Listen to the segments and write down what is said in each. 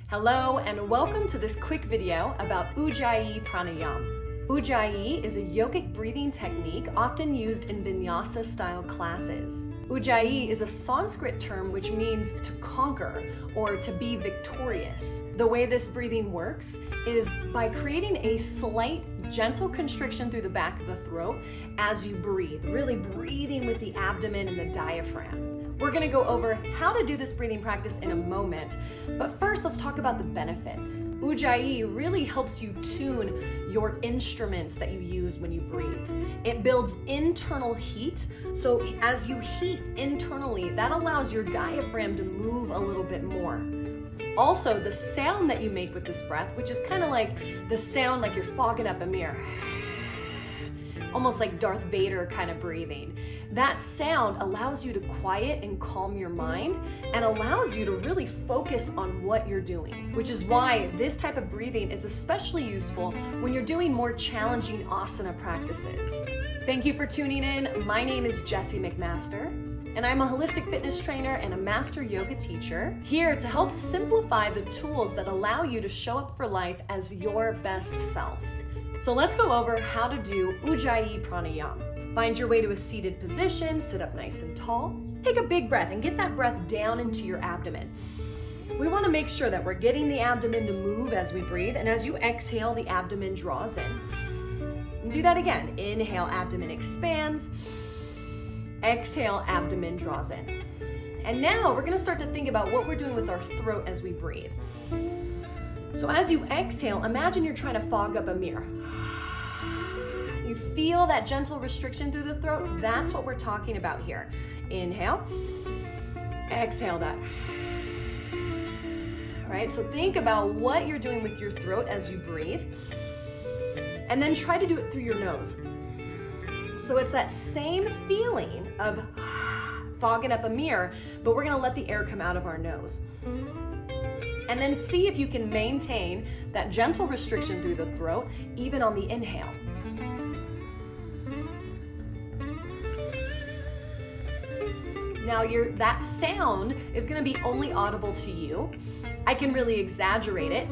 Hello and welcome to this quick video about Ujjayi Pranayama. Ujjayi is a yogic breathing technique often used in vinyasa style classes. Ujjayi is a Sanskrit term which means to conquer or to be victorious. The way this breathing works is by creating a slight gentle constriction through the back of the throat as you breathe, really breathing with the abdomen and the diaphragm. We're gonna go over how to do this breathing practice in a moment, but first let's talk about the benefits. Ujjayi really helps you tune your instruments that you use when you breathe. It builds internal heat, so as you heat internally, that allows your diaphragm to move a little bit more. Also, the sound that you make with this breath, which is kind of like the sound like you're fogging up a mirror, almost like Darth Vader kind of breathing. That sound allows you to quiet and calm your mind and allows you to really focus on what you're doing, which is why this type of breathing is especially useful when you're doing more challenging asana practices. Thank you for tuning in. My name is Jessi McMaster, and I'm a holistic fitness trainer and a master yoga teacher, here to help simplify the tools that allow you to show up for life as your best self. So let's go over how to do Ujjayi Pranayama. Find your way to a seated position, sit up nice and tall. Take a big breath and get that breath down into your abdomen. We want to make sure that we're getting the abdomen to move as we breathe, and as you exhale, the abdomen draws in. And do that again. Inhale, abdomen expands. Exhale, abdomen draws in. And now we're going to start to think about what we're doing with our throat as we breathe. So as you exhale, imagine you're trying to fog up a mirror. You feel that gentle restriction through the throat? That's what we're talking about here. Inhale, exhale that. All right, so think about what you're doing with your throat as you breathe, and then try to do it through your nose. So it's that same feeling of fogging up a mirror, but we're gonna let the air come out of our nose. And then see if you can maintain that gentle restriction through the throat, even on the inhale. Now that sound is gonna be only audible to you. I can really exaggerate it,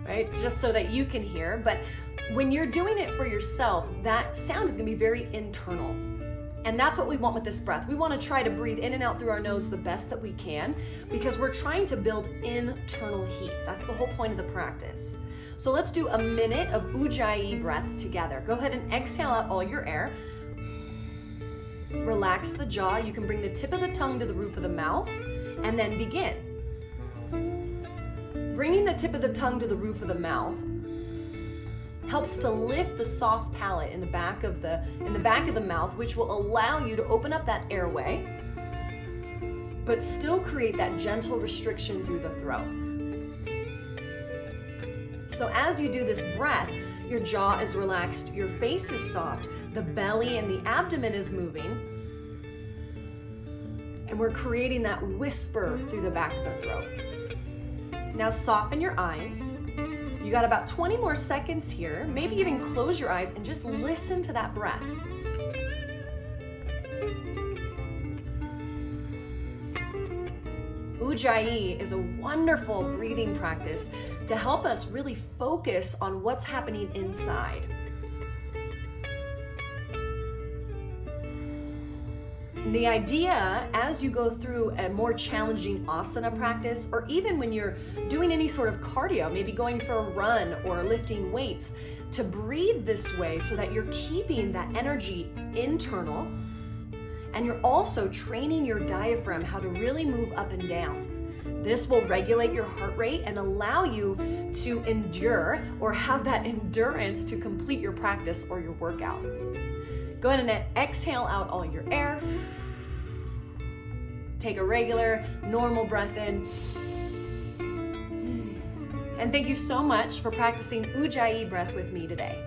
right? Just so that you can hear, but when you're doing it for yourself, that sound is gonna be very internal. And that's what we want with this breath. We want to try to breathe in and out through our nose the best that we can because we're trying to build internal heat. That's the whole point of the practice. So let's do a minute of Ujjayi breath together. Go ahead and exhale out all your air. Relax the jaw. You can bring the tip of the tongue to the roof of the mouth and then begin. Bringing the tip of the tongue to the roof of the mouth helps to lift the soft palate in the back of the mouth, which will allow you to open up that airway, but still create that gentle restriction through the throat. So as you do this breath, your jaw is relaxed, your face is soft, the belly and the abdomen is moving, and we're creating that whisper through the back of the throat. Now soften your eyes. You got about 20 more seconds here. Maybe even close your eyes and just listen to that breath. Ujjayi is a wonderful breathing practice to help us really focus on what's happening inside. And the idea, as you go through a more challenging asana practice, or even when you're doing any sort of cardio, maybe going for a run or lifting weights, to breathe this way so that you're keeping that energy internal, and you're also training your diaphragm how to really move up and down. This will regulate your heart rate and allow you to endure or have that endurance to complete your practice or your workout. Go ahead and exhale out all your air. Take a regular, normal breath in. And thank you so much for practicing Ujjayi breath with me today.